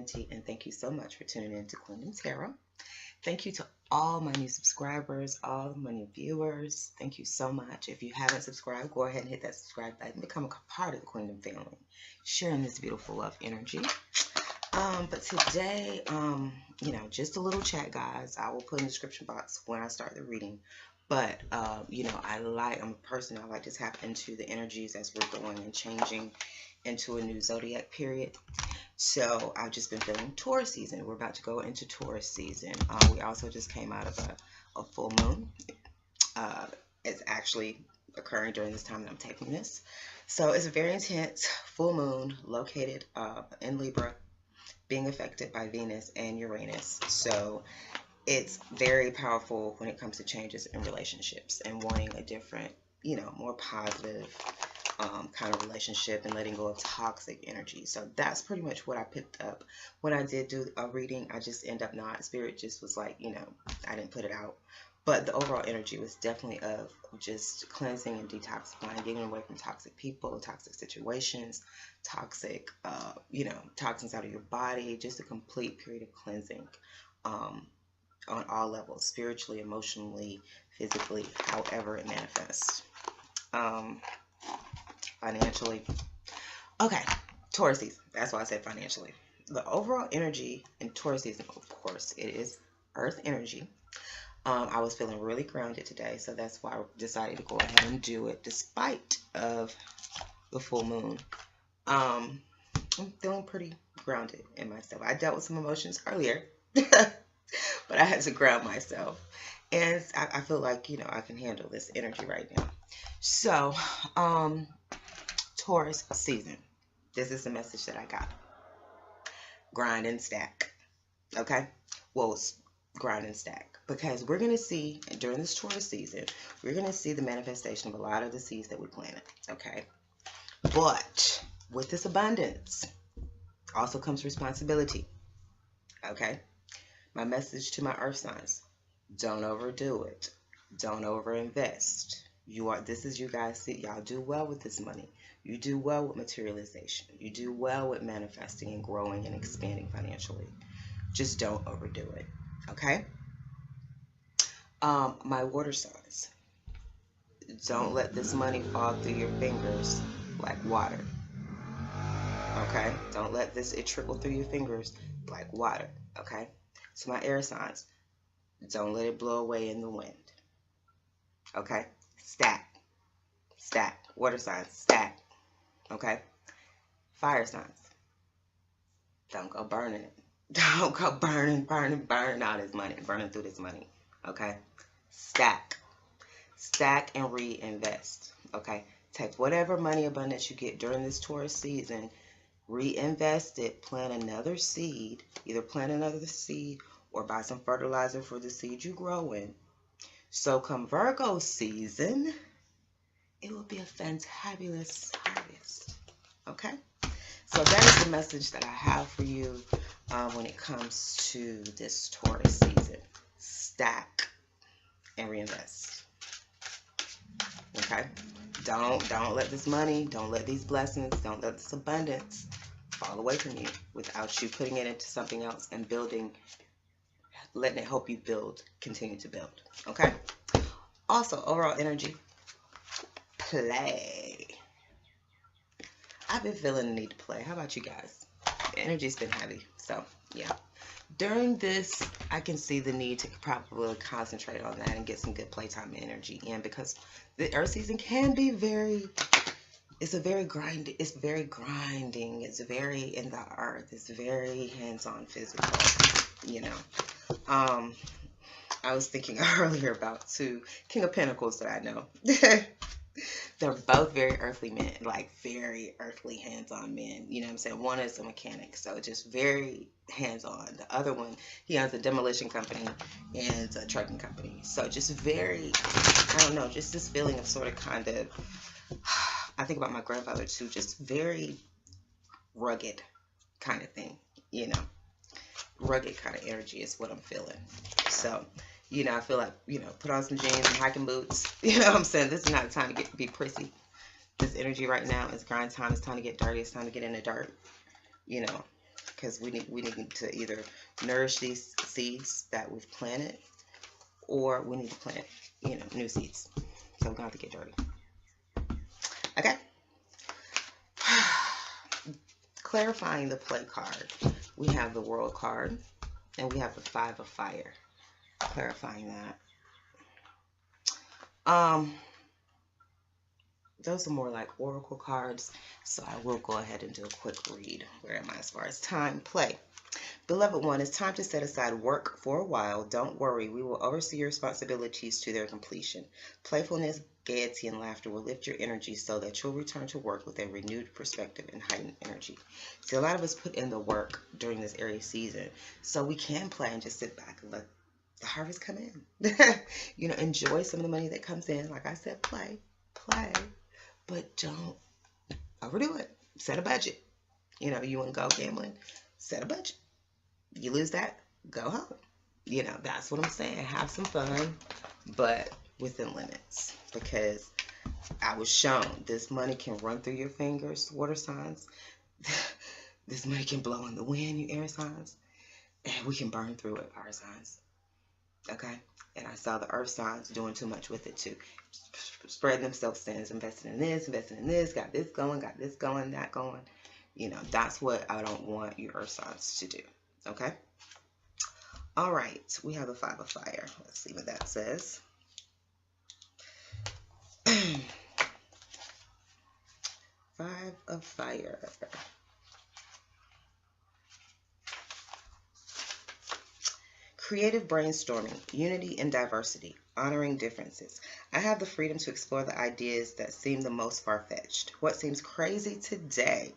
Ninti, and thank you so much for tuning in to Queen Tarot. Thank you to all my new subscribers, all my new viewers. Thank you so much. If you haven't subscribed, go ahead and hit that subscribe button. Become a part of the Queendom family, sharing this beautiful love energy. But today, just a little chat, guys. I will put in the description box when I start the reading. But, I'm a person, I like to tap into the energies as we're going and changing into a new zodiac period. So I've just been feeling Taurus season. We're about to go into Taurus season. We also just came out of a full moon. It's actually occurring during this time that I'm taking this. So it's a very intense full moon located in Libra, being affected by Venus and Uranus. So it's very powerful when it comes to changes in relationships and wanting a different, more positive kind of relationship and letting go of toxic energy. So that's pretty much what I picked up when I did do a reading. I just end up not. Spirit just was like, I didn't put it out. But the overall energy was definitely of just cleansing and detoxifying, getting away from toxic people, toxic situations, toxic, toxins out of your body, just a complete period of cleansing on all levels, spiritually, emotionally, physically, however it manifests. Financially. Okay, Taurus season. That's why I said financially. The overall energy in Taurus season, of course, it is earth energy. I was feeling really grounded today, so that's why I decided to go ahead and do it despite of the full moon. I'm feeling pretty grounded in myself. I dealt with some emotions earlier, but I had to ground myself. And I feel like, I can handle this energy right now. So, Taurus season. This is the message that I got. Grind and stack. Okay? Well, grind and stack. Because we're going to see, during this Taurus season, we're going to see the manifestation of a lot of the seeds that we planted. Okay? But with this abundance also comes responsibility. Okay? My message to my earth signs. Don't overdo it. Don't overinvest. This is you guys see. Y'all do well with this money. You do well with materialization. You do well with manifesting and growing and expanding financially. Just don't overdo it. Okay? My water signs. Don't let this money fall through your fingers like water. Okay? Don't let it trickle through your fingers like water. Okay? So my air signs. Don't let it blow away in the wind. Okay? Stack. Stack. Water signs. Stack. Okay? Fire signs. Don't go burning it. Don't go burning all this money. Burning through this money. Okay? Stack. Stack and reinvest. Okay? Take whatever money abundance you get during this Taurus season, reinvest it, plant another seed. Either plant another seed or buy some fertilizer for the seed you grow in. So come Virgo season, it will be a fantabulous harvest. Okay? So that is the message that I have for you when it comes to this Taurus season. Stack and reinvest. Okay? Don't let this money, don't let these blessings, don't let this abundance fall away from you without you putting it into something else and building, letting it help you build, continue to build. Okay? Also, overall energy, play. I've been feeling the need to play. How about you guys? The energy's been heavy. So, yeah. During this, I can see the need to probably concentrate on that and get some good playtime energy in, because the earth season can be it's very grinding. It's very in the earth. It's very hands-on physical, I was thinking earlier about two King of Pentacles that I know. They're both very earthly men, like very earthly hands-on men. You know what I'm saying? One is a mechanic, so just very hands-on. The other one, he has a demolition company and a trucking company. So just very, I don't know, just this feeling of sort of kind of, I think about my grandfather too, just very rugged kind of thing, rugged kind of energy is what I'm feeling. So, I feel like, put on some jeans and hiking boots. You know what I'm saying? This is not the time to be prissy. This energy right now is grind time. It's time to get dirty. It's time to get in the dirt. because we need to either nourish these seeds that we've planted, or we need to plant, new seeds. So we're gonna have to get dirty. Okay. Clarifying the play card. We have the World card, and we have the Five of Fire. Clarifying that. Those are more like oracle cards, so I will go ahead and do a quick read. Where am I as far as time? Play. Beloved one, it's time to set aside work for a while. Don't worry, we will oversee your responsibilities to their completion. Playfulness, gaiety, and laughter will lift your energy so that you'll return to work with a renewed perspective and heightened energy. See, a lot of us put in the work during this Aries season, so we can play and just sit back and let the harvest come in. Enjoy some of the money that comes in. Like I said, play, but don't overdo it. Set a budget. You want to go gambling, set a budget. You lose that, go home. That's what I'm saying. Have some fun, but within limits, because I was shown this money can run through your fingers, water signs. This money can blow in the wind, you air signs, and we can burn through it, fire signs. Okay? And I saw the earth signs doing too much with it too. Spreading themselves thin, investing in this, got this going, that going. That's what I don't want your earth signs to do. Okay? All right. We have the Five of Fire. Let's see what that says. Five of Fire. Creative brainstorming, unity and diversity, honoring differences. I have the freedom to explore the ideas that seem the most far-fetched. What seems crazy today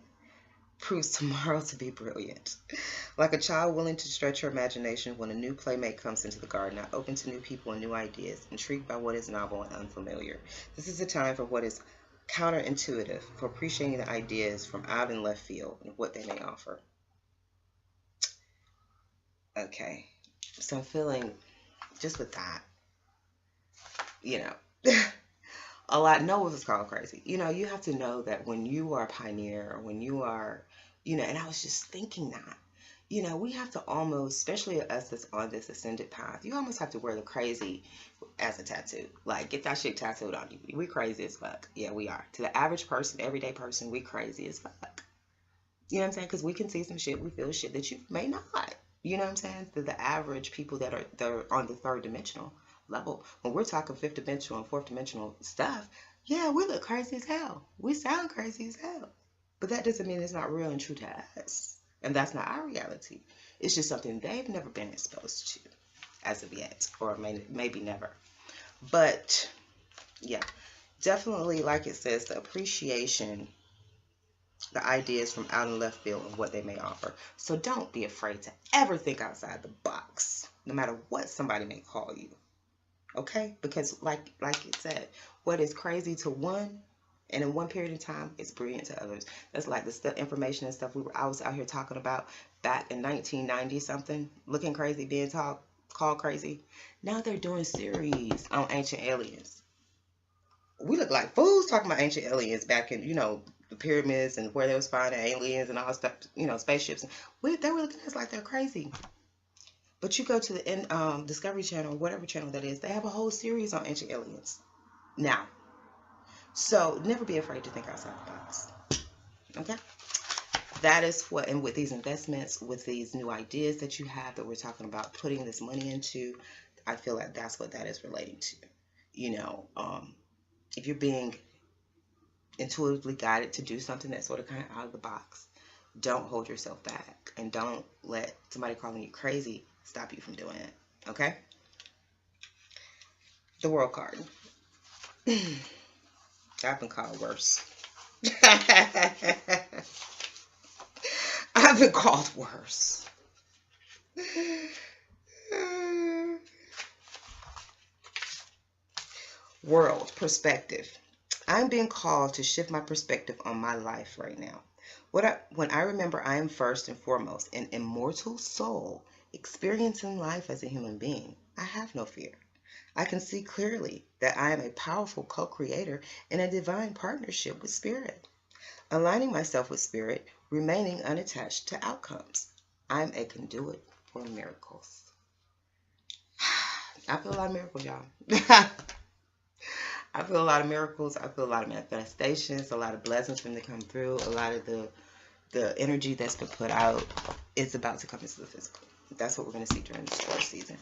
proves tomorrow to be brilliant. Like a child willing to stretch her imagination when a new playmate comes into the garden, not open to new people and new ideas, intrigued by what is novel and unfamiliar. This is a time for what is counterintuitive, for appreciating the ideas from out in left field and what they may offer. Okay. So I'm feeling, just with that, a lot. No, it was called crazy. You have to know that when you are a pioneer, or when you are, and I was just thinking that, we have to almost, especially us that's on this ascended path, you almost have to wear the crazy as a tattoo. Like, get that shit tattooed on you. We crazy as fuck. Yeah, we are. To the average person, everyday person, we crazy as fuck. You know what I'm saying? Because we can see some shit, we feel shit that you may not. You know what I'm saying? The average people that are on the third dimensional level, when we're talking fifth dimensional and fourth dimensional stuff, yeah, we look crazy as hell. We sound crazy as hell. But that doesn't mean it's not real and true to us. And that's not our reality. It's just something they've never been exposed to as of yet, or maybe never. But yeah, definitely, like it says, the appreciation, the ideas from out in left field and what they may offer. So don't be afraid to ever think outside the box, no matter what somebody may call you. Okay? Because like it said, what is crazy to one, and in one period of time, is brilliant to others. That's like the information and stuff I was out here talking about back in 1990 something, looking crazy, being called crazy. Now they're doing series on ancient aliens. We look like fools talking about ancient aliens back in, the pyramids and where they was finding aliens and all stuff, spaceships. They were looking at us like they're crazy. But you go to the Discovery Channel, whatever channel that is, they have a whole series on ancient aliens now. So never be afraid to think outside the box. Okay? That is what, and with these investments, with these new ideas that you have that we're talking about putting this money into, I feel like that's what that is relating to. If you're being intuitively guided to do something that's sort of kind of out of the box, don't hold yourself back, and don't let somebody calling you crazy stop you from doing it. Okay? The World card. I've been called worse. I've been called worse. World perspective. I'm being called to shift my perspective on my life right now. When I remember I am first and foremost an immortal soul experiencing life as a human being, I have no fear. I can see clearly that I am a powerful co-creator in a divine partnership with Spirit. Aligning myself with Spirit, remaining unattached to outcomes. I'm a conduit for miracles. I feel a lot of miracles, y'all. I feel a lot of miracles. I feel a lot of manifestations, a lot of blessings for them to come through. A lot of the energy that's been put out is about to come into the physical. That's what we're going to see during this Taurus season.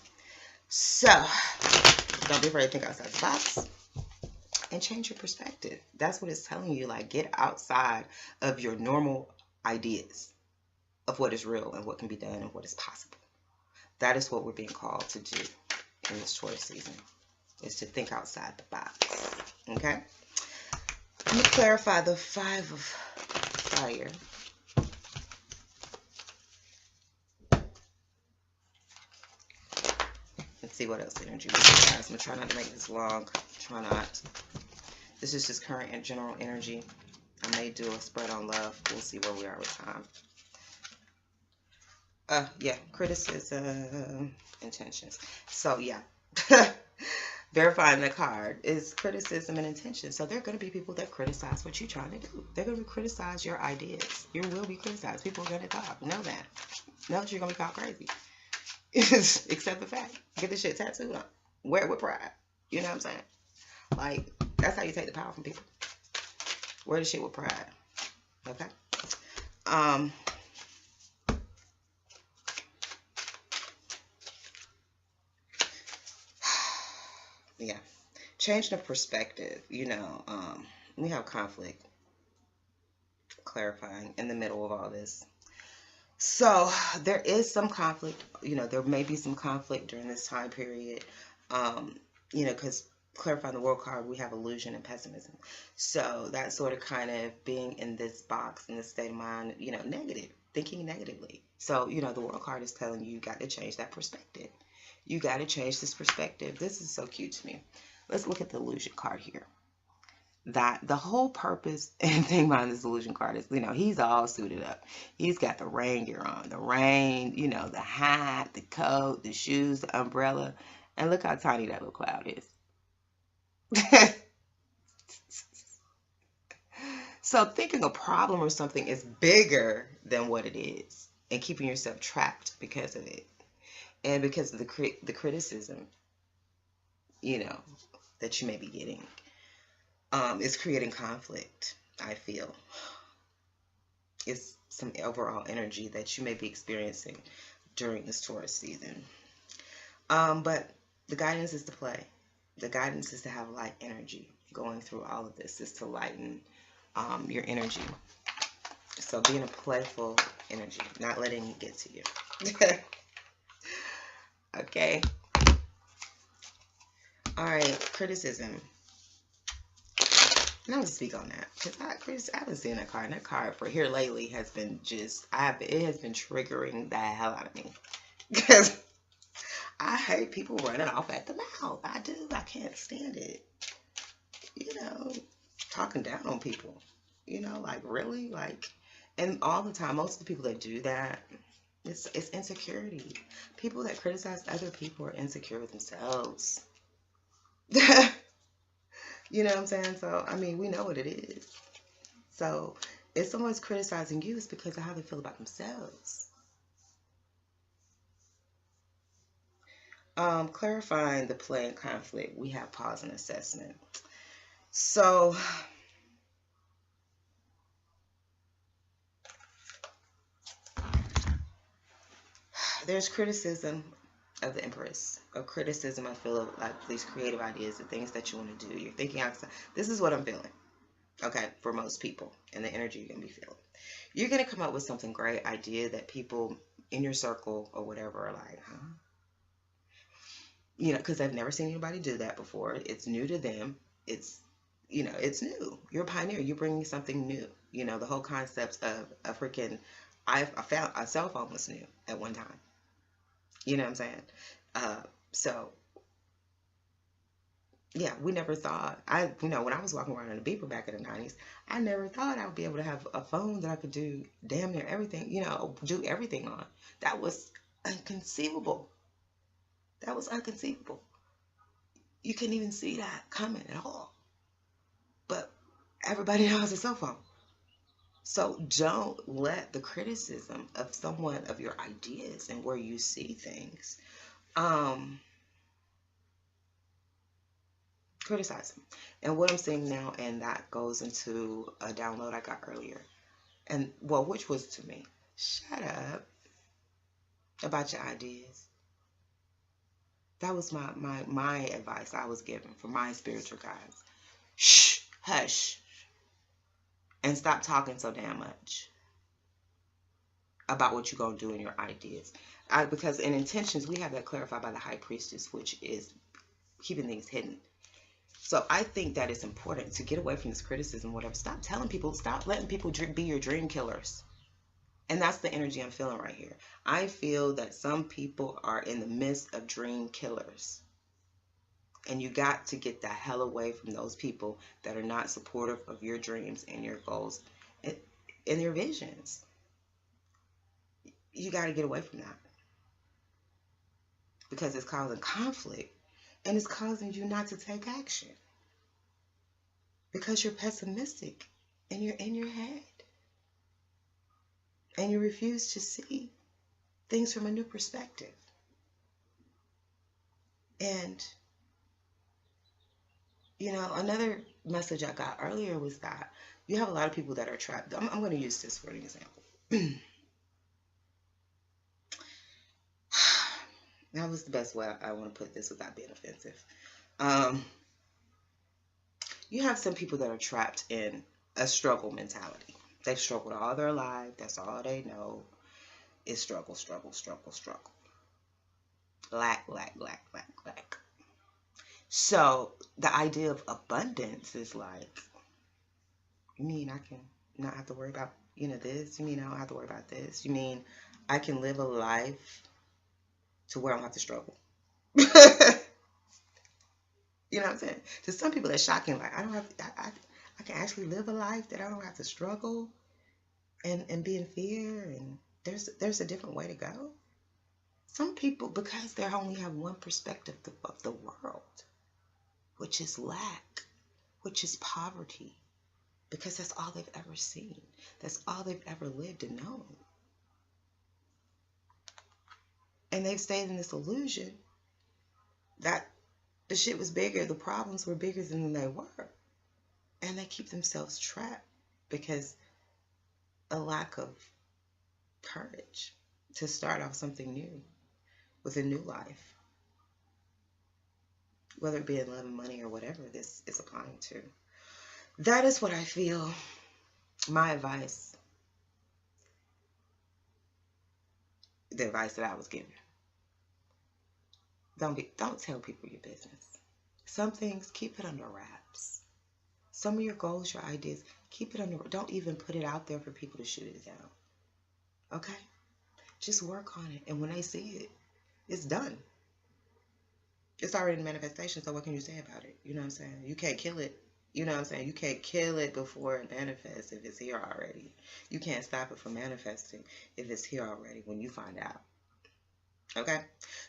So, don't be afraid to think outside the box and change your perspective. That's what it's telling you. Like, get outside of your normal ideas of what is real and what can be done and what is possible. That is what we're being called to do in this Taurus season, is to think outside the box. Okay? Let me clarify the 5 of fire. Let's see what else energy we have. I'm going to try not to make this long. Try not. This is just current and general energy. I may do a spread on love. We'll see where we are with time. Yeah, criticism, intentions. So, yeah. Verifying the card is criticism and intention. So there are going to be people that criticize what you're trying to do. They're going to criticize your ideas. You will be criticized. People are going to talk. Know that. Know that you're going to be called crazy. Accept the fact. Get this shit tattooed on. Wear it with pride. You know what I'm saying? Like, that's how you take the power from people. Wear the shit with pride. Okay? Yeah. Changing the perspective. You know, we have conflict. Clarifying in the middle of all this. So there is some conflict. You know, there may be some conflict during this time period. You know, because clarifying the world card, we have illusion and pessimism. So that's sort of kind of being in this box, in this state of mind, you know, negative, thinking negatively. So, you know, the world card is telling you, you got to change that perspective. You got to change this perspective. This is so cute to me. Let's look at the illusion card here. That the whole purpose and thing behind this illusion card is, you know, he's all suited up. He's got the rain gear on, the rain, you know, the hat, the coat, the shoes, the umbrella. And look how tiny that little cloud is. So thinking a problem or something is bigger than what it is, and keeping yourself trapped because of it, and because of the criticism, you know, that you may be getting, is creating conflict. I feel it's some overall energy that you may be experiencing during this Taurus season. But the guidance is to play. The guidance is to have light energy going through all of this, is to lighten your energy. So being a playful energy, not letting it get to you. Okay. All right, criticism. And I'm gonna speak on that because I haven't seen that card. And that card for here lately has been just, it has been triggering the hell out of me because I hate people running off at the mouth. I do. I can't stand it. You know, talking down on people. You know, like really, like, and all the time, most of the people that do that, it's insecurity. People that criticize other people are insecure with themselves. You know what I'm saying? So, I mean, we know what it is. So, if someone's criticizing you, it's because of how they feel about themselves. Clarifying the play and conflict, we have pause and assessment. So, there's criticism of the Empress, a criticism, I feel, of like these creative ideas, the things that you want to do. You're thinking outside. This is what I'm feeling, okay, for most people, and the energy you're going to be feeling. You're going to come up with something great idea that people in your circle or whatever are like, huh? You know, because they've never seen anybody do that before. It's new to them. It's, you know, it's new. You're a pioneer. You're bringing something new. You know, the whole concept of a freaking, I found a cell phone was new at one time. You know what I'm saying? So, yeah, we never thought, you know, when I was walking around in a beeper back in the 90s, I never thought I would be able to have a phone that I could do damn near everything, you know, do everything on. That was inconceivable. That was inconceivable. You couldn't even see that coming at all. But everybody now has a cell phone. So don't let the criticism of someone of your ideas and where you see things criticize them. And what I'm saying now, and that goes into a download I got earlier, and well, which was to me, shut up about your ideas. That was my advice I was given from my spiritual guides. Shh, hush, and stop talking so damn much about what you're going to do in your ideas. Because in intentions, we have that clarified by the high priestess, which is keeping things hidden. So I think that it's important to get away from this criticism, whatever. Stop telling people, stop letting people be your dream killers. And that's the energy I'm feeling right here. I feel that some people are in the midst of dream killers. And you got to get the hell away from those people that are not supportive of your dreams and your goals and your visions. You got to get away from that. Because it's causing conflict. And it's causing you not to take action. Because you're pessimistic and you're in your head. And you refuse to see things from a new perspective. And, you know, another message I got earlier was that you have a lot of people that are trapped. I'm going to use this for an example. That was the best way I want to put this without being offensive. You have some people that are trapped in a struggle mentality. They've struggled all their life. That's all they know is struggle, struggle, struggle, struggle. Lack, lack, lack, lack, lack. So the idea of abundance is like, you mean I can not have to worry about, you know, this? You mean I don't have to worry about this? You mean I can live a life to where I don't have to struggle? You know what I'm saying? To some people, that's shocking. Like, I don't have to, I can actually live a life that I don't have to struggle and be in fear. And there's a different way to go. Some people, because they only have one perspective of the world, which is lack, which is poverty, because that's all they've ever seen. That's all they've ever lived and known. And they've stayed in this illusion that the shit was bigger, the problems were bigger than they were. And they keep themselves trapped because a lack of courage to start off something new with a new life. Whether it be in love and money or whatever this is applying to. That is what I feel. My advice. The advice that I was given. Don't tell people your business. Some things, keep it under wraps. Some of your goals, your ideas, keep it under. Don't even put it out there for people to shoot it down. Okay? Just work on it. And when they see it, it's done. It's already in manifestation, so what can you say about it? You know what I'm saying? You can't kill it. You know what I'm saying? You can't kill it before it manifests if it's here already. You can't stop it from manifesting if it's here already when you find out. Okay?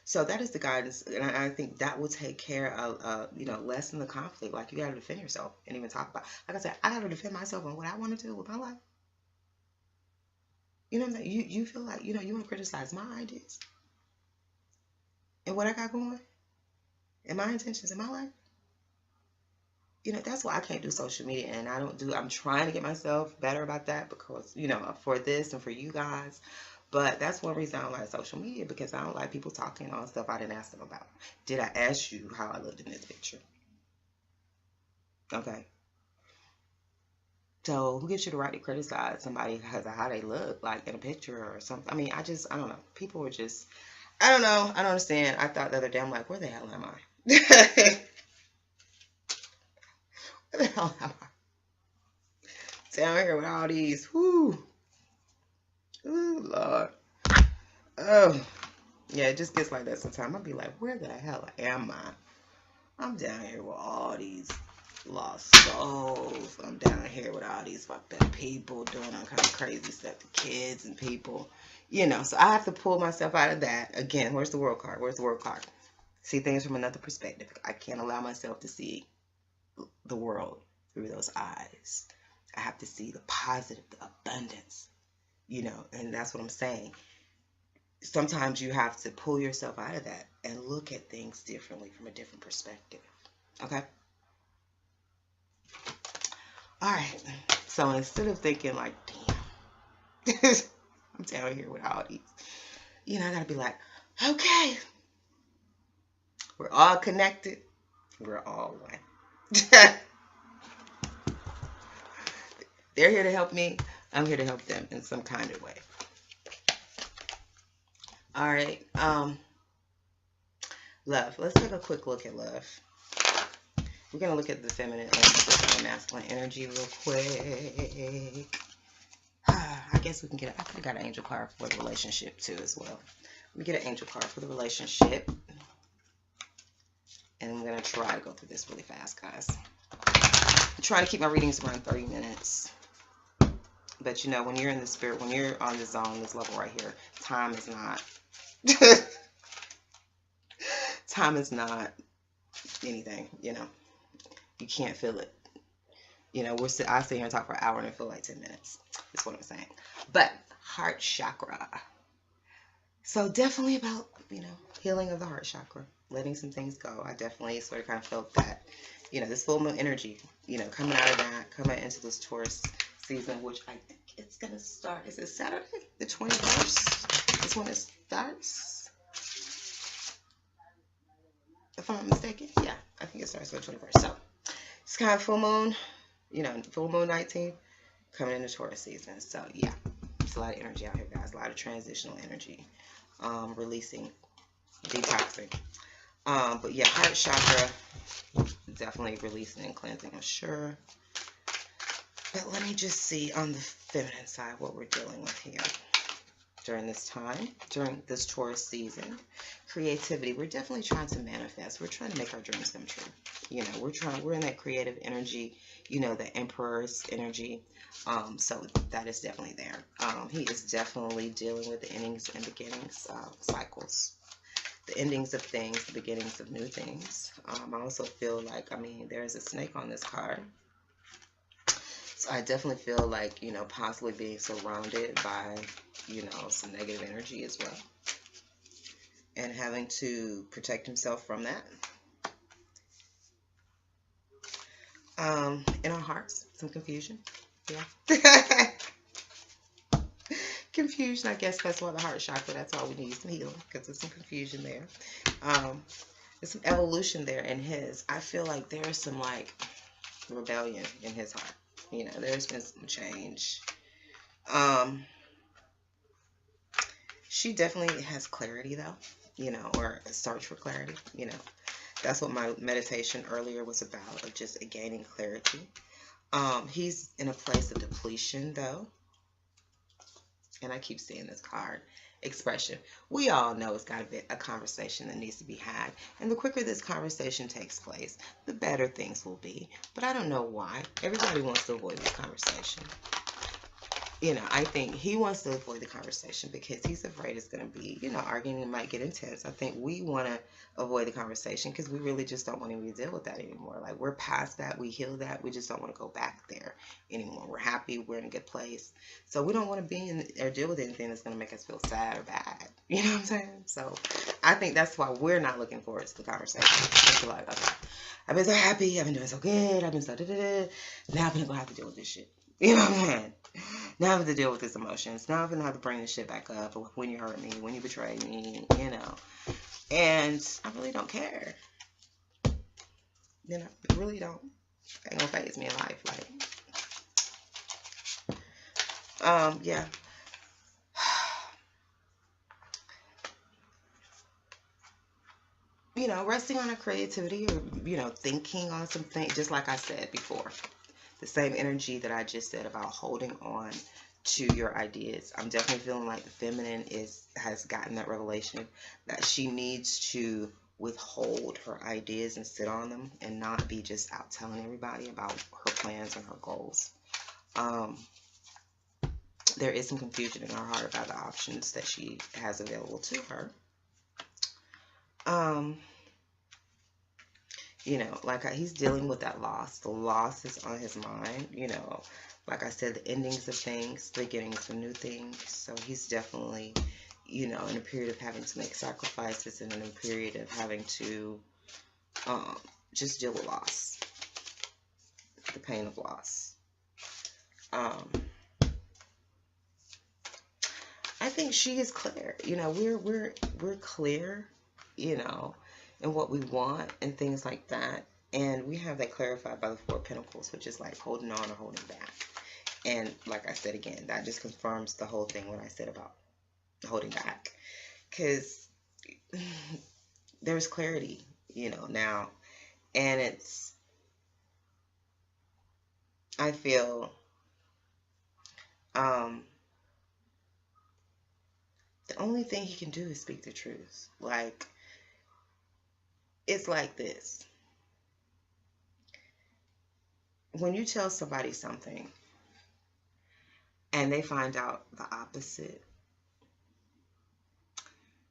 So that is the guidance, and I think that will take care of, lessen the conflict. Like, you got to defend yourself and even talk about, like I said, I got to defend myself on what I want to do with my life. You know what I'm saying? You feel like, you want to criticize my ideas and what I got going and my intentions in my life. That's why I can't do social media, and I'm trying to get myself better about that because, for this and for you guys. But that's one reason I don't like social media, because I don't like people talking on stuff I didn't ask them about. Did I ask you how I looked in this picture? Okay. So who gives you the right to criticize somebody because of how they look, like in a picture or something? I mean, I don't know. People were just, I don't know. I don't understand. I thought the other day, I'm like, where the hell am I? Where the hell am I? Down here with all these, whoo. Ooh, Lord. Oh, yeah, it just gets like that sometimes. I'll be like, where the hell am I? I'm down here with all these lost souls. I'm down here with all these fucked up people doing all kind of crazy stuff to kids and people. So I have to pull myself out of that. Again, where's the world card? Where's the world card? See things from another perspective. I can't allow myself to see the world through those eyes. I have to see the positive, the abundance, you know, and that's what I'm saying. Sometimes you have to pull yourself out of that and look at things differently from a different perspective. Okay? All right. So instead of thinking like, damn, I'm down here with all these, you know, I got to be like, okay, we're all connected. We're all one. They're here to help me. I'm here to help them in some kind of way. All right. Love. Let's take a quick look at love. We're going to look at the feminine and the masculine energy real quick. I guess we can get, I could have got an angel card for the relationship too as well. Let me get an angel card for the relationship. And I'm going to try to go through this really fast, guys. I try to keep my readings around 30 minutes. But you know, when you're in the spirit, when you're on the zone, this level right here, time is not, time is not anything, you know. You can't feel it. You know, I sit here and talk for an hour and it feels like 10 minutes. That's what I'm saying. But heart chakra. So definitely about, you know, healing of the heart chakra, letting some things go. I definitely sort of kind of felt that, you know, this full moon energy, you know, coming out of that, coming into this Taurus season, which I think it's going to start. Is it Saturday? The 21st? Is when it starts? If I'm not mistaken. Yeah, I think it starts on the 21st. So it's kind of full moon, you know, full moon 19 coming into Taurus season. So yeah, it's a lot of energy out here, guys. A lot of transitional energy, releasing, detoxing. But yeah, heart chakra, definitely releasing and cleansing, I'm sure. But let me just see on the feminine side what we're dealing with here during this time, during this Taurus season. Creativity, we're definitely trying to manifest. We're trying to make our dreams come true. You know, we're in that creative energy, you know, the Emperor's energy. So that is definitely there. He is definitely dealing with the endings and beginnings, cycles. The endings of things, the beginnings of new things. I also feel like, I mean, there's a snake on this card. So I definitely feel like, you know, possibly being surrounded by, you know, some negative energy as well. And having to protect himself from that. In our hearts, some confusion. Yeah. Confusion, I guess that's why the heart chakra, that's why we need some healing, because there's some confusion there. There's some evolution there in his. I feel like there's some like rebellion in his heart. You know, there's been some change. She definitely has clarity though, you know, or a search for clarity, you know. That's what my meditation earlier was about, of just gaining clarity. He's in a place of depletion though. And I keep seeing this card, expression. We all know it's got to be a conversation that needs to be had. And the quicker this conversation takes place, the better things will be. But I don't know why. Everybody wants to avoid this conversation. You know, I think he wants to avoid the conversation because he's afraid it's going to be, you know, arguing might get intense. I think we want to avoid the conversation because we really just don't want to deal with that anymore. Like, we're past that. We healed that. We just don't want to go back there anymore. We're happy. We're in a good place. So we don't want to be in or deal with anything that's going to make us feel sad or bad. You know what I'm saying? So I think that's why we're not looking forward to the conversation. It's like, okay, I've been so happy. I've been doing so good. I've been so da-da-da. Now I'm going to have to deal with this shit. You know what I'm saying? Now I have to deal with these emotions. Now I'm going to have to bring this shit back up. When you hurt me, when you betrayed me, you know. And I really don't care. You know, I really don't. Ain't gonna faze me in life. Like, yeah. You know, resting on our creativity or, you know, thinking on something, just like I said before. The same energy that I just said about holding on to your ideas. I'm definitely feeling like the feminine has gotten that revelation that she needs to withhold her ideas and sit on them and not be just out telling everybody about her plans and her goals. There is some confusion in her heart about the options that she has available to her. You know, like he's dealing with that loss. The loss is on his mind. You know, like I said, the endings of things, the beginnings of new things. So he's definitely, you know, in a period of having to make sacrifices and in a period of having to just deal with loss, the pain of loss. I think she is clear. You know, we're clear, you know, in what we want and things like that. And we have that clarified by the Four of Pentacles, which is like holding on or holding back. And like I said again, that just confirms the whole thing when I said about holding back. Because there's clarity, you know, now. And it's, I feel, the only thing he can do is speak the truth. Like, it's like this. When you tell somebody something and they find out the opposite,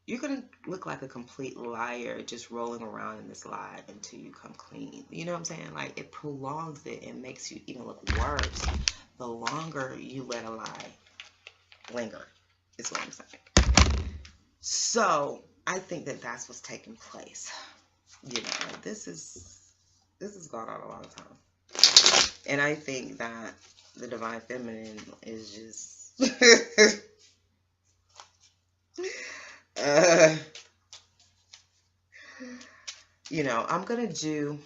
you're going to look like a complete liar just rolling around in this lie until you come clean. You know what I'm saying? Like, it prolongs it and makes you even look worse the longer you let a lie linger, is what I'm saying. So, I think that that's what's taking place. You know, this is gone on a long time. And I think that the Divine Feminine is just... you know, I'm going to do...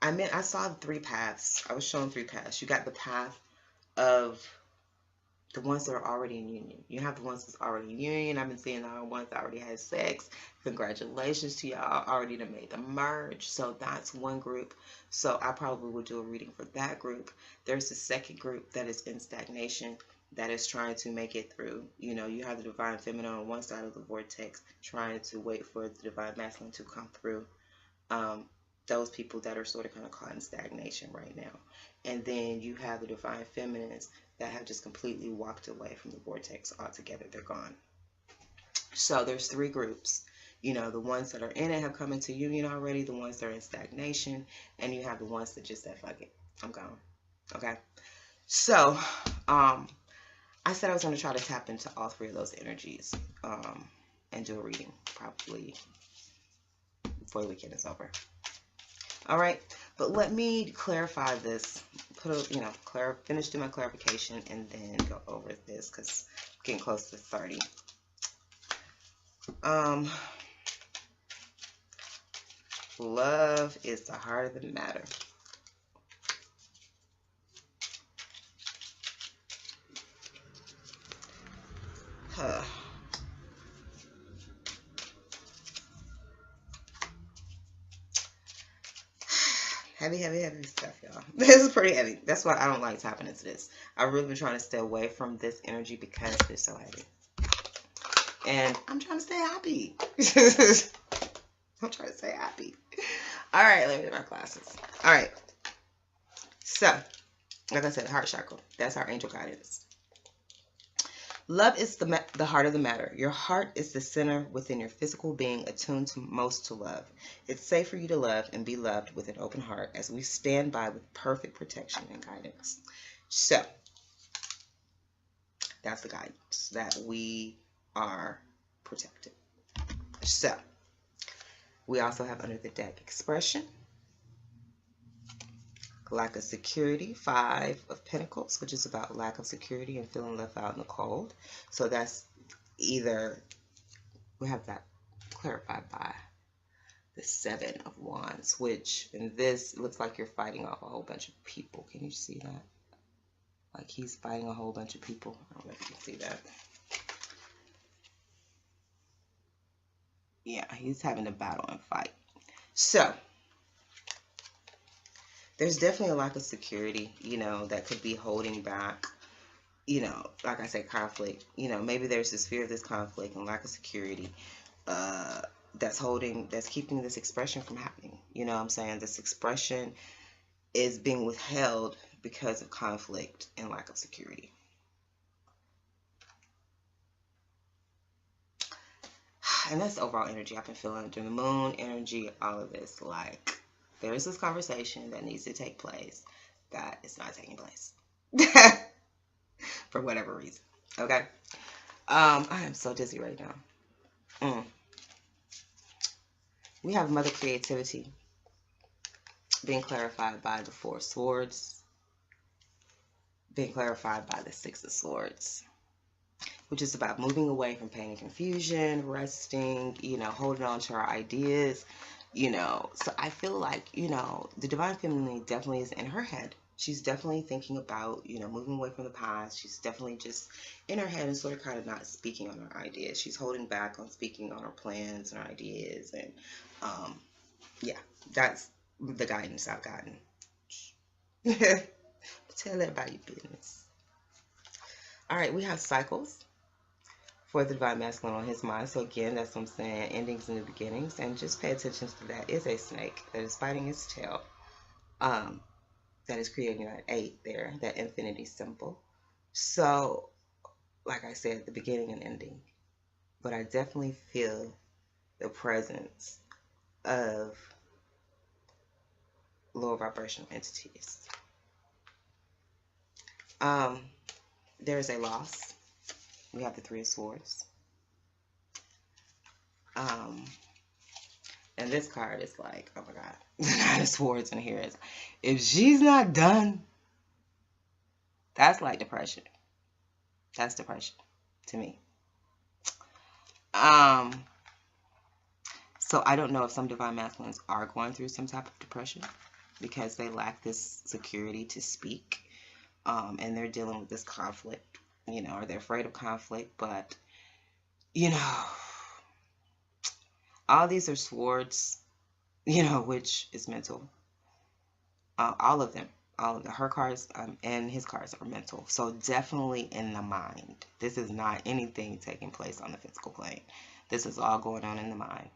I saw 3 paths. I was shown 3 paths. You got the path of the ones that are already in union. You have the ones that's already in union. I've been seeing the ones that already had sex. Congratulations to y'all, already done made the merge. So that's one group. So I probably will do a reading for that group. There's the second group that is in stagnation, that is trying to make it through. You know, you have the Divine Feminine on one side of the vortex, trying to wait for the Divine Masculine to come through. Those people that are sort of kind of caught in stagnation right now. And then you have the Divine Feminines that have just completely walked away from the vortex altogether. They're gone. So there's 3 groups. You know, the ones that are in it have come into union already, the ones that are in stagnation, and you have the ones that just said, fuck it, I'm gone. Okay? So, I said I was going to try to tap into all 3 of those energies and do a reading probably before the weekend is over. All right, but let me clarify this, finish doing my clarification and then go over this because I'm getting close to 30. Love is the heart of the matter. Heavy stuff, y'all. This is pretty heavy. That's why I don't like tapping into this. I've really been trying to stay away from this energy because it's so heavy. And I'm trying to stay happy. I'm trying to stay happy. All right, let me get my glasses. All right. So, like I said, heart chakra. That's our angel guidance. Love is the heart of the matter. Your heart is the center within your physical being, attuned most to love. It's safe for you to love and be loved with an open heart as we stand by with perfect protection and guidance. So, that's the guidance, that we are protected. So, we also have under the deck expression, lack of security, 5 of Pentacles, which is about lack of security and feeling left out in the cold. So that's either, we have that clarified by the 7 of Wands, which in this looks like you're fighting off a whole bunch of people. Can you see that? Like he's fighting a whole bunch of people. I don't know if you can see that. Yeah, he's having a battle and fight. So, there's definitely a lack of security, you know, that could be holding back, you know, like I said, conflict. You know, maybe there's this fear of this conflict and lack of security that's keeping this expression from happening. You know what I'm saying? This expression is being withheld because of conflict and lack of security. and that's the overall energy I've been feeling during the moon energy, all of this. Like, there's this conversation that needs to take place that is not taking place for whatever reason. Okay. I am so dizzy right now. We have Mother Creativity being clarified by the Four Swords, being clarified by the Six of Swords, which is about moving away from pain and confusion, resting, holding on to our ideas, So I feel like, the Divine Feminine definitely is in her head. She's definitely thinking about, moving away from the past. She's definitely just in her head and sort of kind of not speaking on her ideas. She's holding back on speaking on her plans and her ideas. And, yeah, that's the guidance I've gotten. Tell everybody your business. All right, we have cycles for the Divine Masculine on his mind. So again, that's what I'm saying, endings and new beginnings. And just pay attention to that. Is a snake that is biting its tail. That is creating that 8 there, that infinity symbol. So, like I said, the beginning and ending. But I definitely feel the presence of lower vibrational entities. There's a loss. We have the Three of Swords. And this card is like, oh my God, the Nine of Swords in here is, if she's not done, that's like depression. That's depression to me. So I don't know if some Divine Masculines are going through some type of depression because they lack this security to speak. And they're dealing with this conflict, or they're afraid of conflict, but, all these are swords, which is mental. All of them, her cards and his cards are mental. So definitely in the mind. This is not anything taking place on the physical plane. This is all going on in the mind.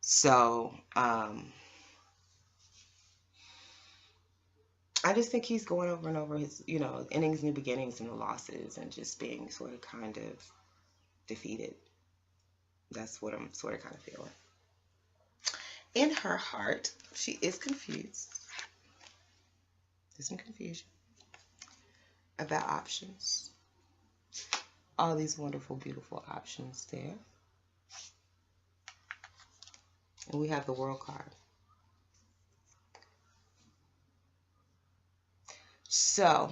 So, I just think he's going over and over his, endings, new beginnings, and the losses, and just being sort of kind of defeated. That's what I'm sort of kind of feeling. In her heart, she is confused. There's some confusion about options. All these wonderful, beautiful options there. And we have the World card. So,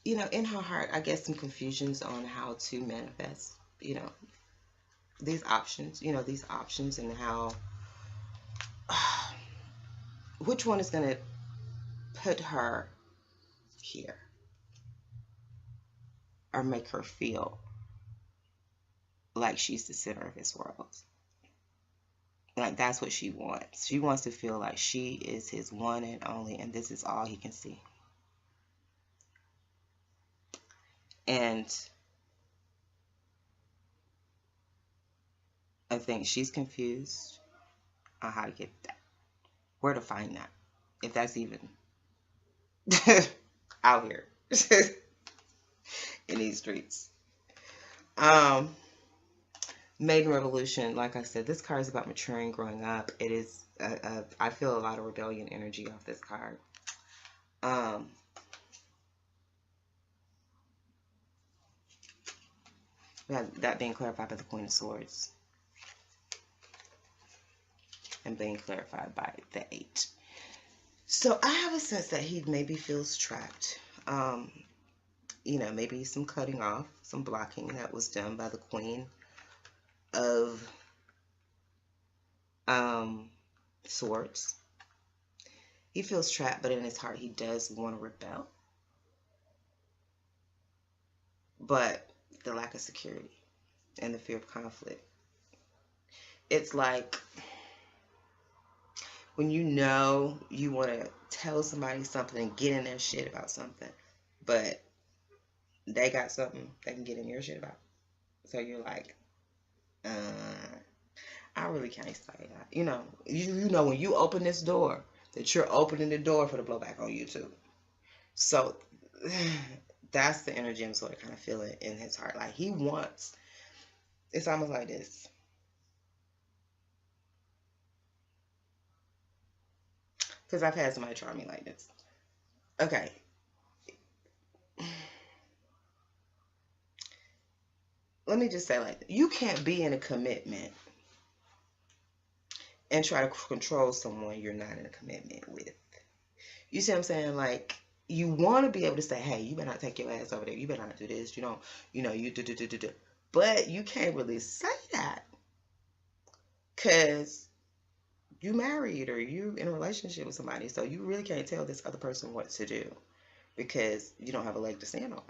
in her heart, I guess some confusions on how to manifest, these options, and how, which one is going to put her here or make her feel like she's the center of his world. Like, that's what she wants. She wants to feel like she is his one and only, and this is all he can see. And I think she's confused on how to get that, where to find that, if that's even out here in these streets. Maiden Revolution, like I said, this card is about maturing, growing up. It is, I feel a lot of rebellion energy off this card. We have that being clarified by the Queen of Swords. And being clarified by the 8. So I have a sense that he maybe feels trapped. Maybe some cutting off, some blocking that was done by the Queen of Swords. He feels trapped, but in his heart he does want to rebel. But the lack of security and the fear of conflict. It's like when you want to tell somebody something and get in their shit about something, but they got something they can get in your shit about. So you're like, I really can't say that. You know when you open this door, that you're opening the door for the blowback on you too. So that's the energy I'm sort of kind of feeling in his heart. Like he wants It's almost like this. Because I've had somebody try me like this. Okay. Let me just say like, you can't be in a commitment and try to control someone you're not in a commitment with. You see what I'm saying? Like, you want to be able to say, hey, you better not take your ass over there. You better not do this. You don't, you do. But you can't really say that because you married or you in a relationship with somebody. So you really can't tell this other person what to do because you don't have a leg to stand on.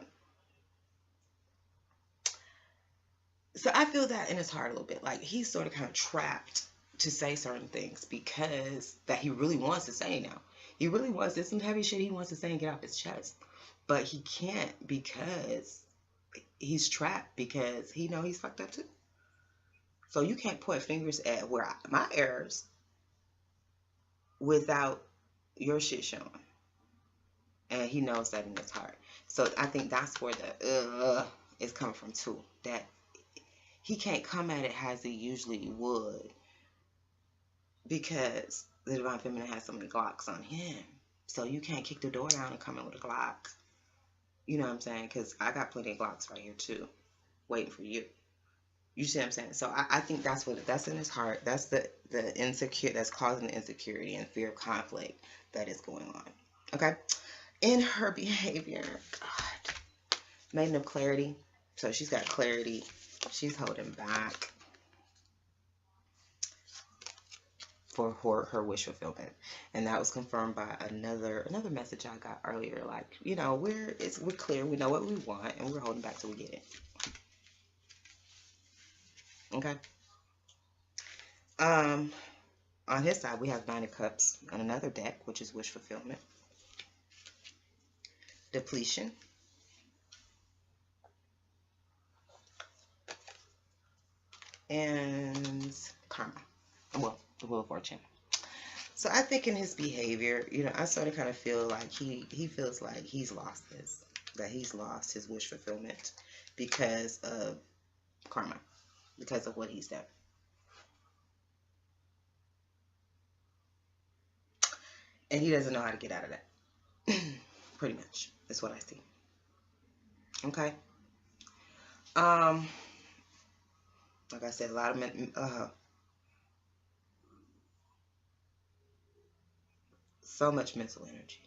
So I feel that in his heart a little bit. Like, he's sort of kind of trapped to say certain things because that he really wants to say now. He really wants, there's some heavy shit he wants to say and get off his chest. But he can't because he's trapped because he know he's fucked up too. So you can't point fingers at where my errors without your shit showing. And he knows that in his heart. So I think that's where the is coming from too. That he can't come at it as he usually would because the Divine Feminine has so many Glocks on him. So you can't kick the door down and come in with a Glock. You know what I'm saying? Because I got plenty of Glocks right here too, waiting for you. You see what I'm saying? So I think that's in his heart. That's the insecure that's causing the insecurity and fear of conflict that is going on. Okay? In her behavior, God, Maiden of Clarity. So she's got clarity. She's holding back for her wish fulfillment, and that was confirmed by another message I got earlier. Like, we're clear, we know what we want, and we're holding back till we get it. Okay. On his side, we have Nine of Cups on another deck, which is wish fulfillment, depletion, and karma. Well, the Wheel of Fortune. So I think in his behavior, I sort of kind of feel like he feels like he's lost his wish fulfillment because of karma, because of what he's done. And he doesn't know how to get out of that. Pretty much. That's what I see. Okay. Like I said, a lot of men, so much mental energy.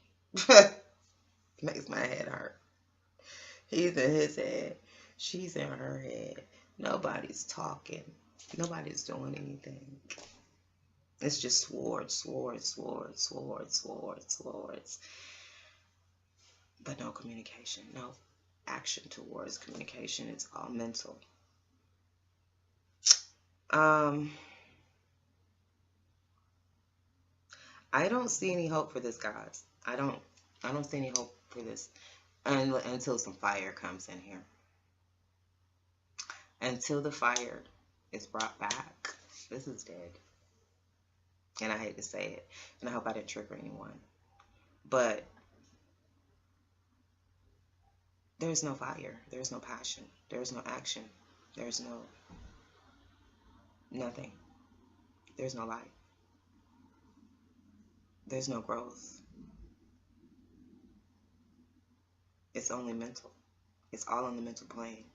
Makes my head hurt. He's in his head. She's in her head. Nobody's talking. Nobody's doing anything. It's just swords. But no communication. No action towards communication. It's all mental. I don't see any hope for this, guys. I don't see any hope for this until some fire comes in here. Until the fire is brought back, this is dead. And I hate to say it, and I hope I didn't trigger anyone. But there's no fire, there's no passion, there's no action, there's nothing. There's no light. There's no growth. It's only mental. It's all on the mental plane.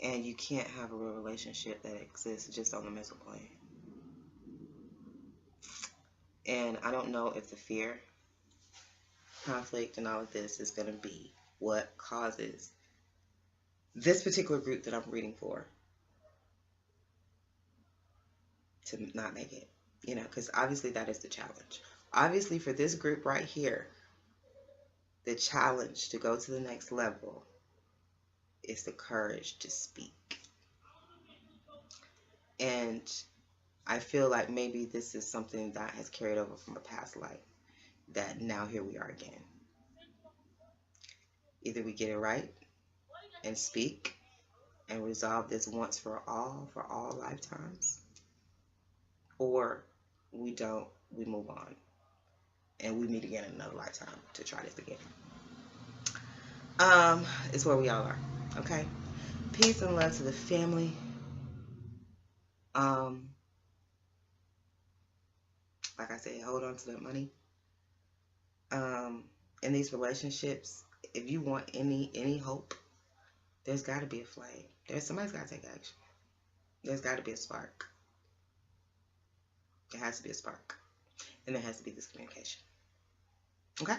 And you can't have a real relationship that exists just on the mental plane. And I don't know if the fear, conflict, and all of this is going to be what causes this particular group that I'm reading for to not make it. Because obviously that is the challenge. Obviously for this group right here, the challenge to go to the next level is the courage to speak. And I feel like maybe this is something that has carried over from a past life, that now here we are again. Either we get it right and speak and resolve this once for all lifetimes, or we don't, we move on and we meet again in another lifetime to try this again. It's where we all are. Okay. Peace and love to the family. Like I said, hold on to that money. In these relationships, if you want any hope, there's got to be a flame. Somebody's got to take action. There's got to be a spark. There has to be a spark. And there has to be this communication. Okay?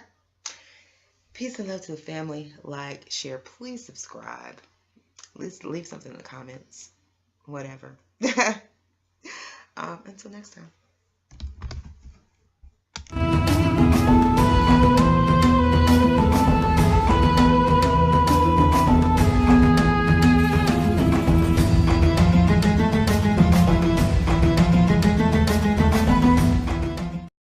Peace and love to the family. Like, share, please subscribe. Leave something in the comments. Whatever. Until next time.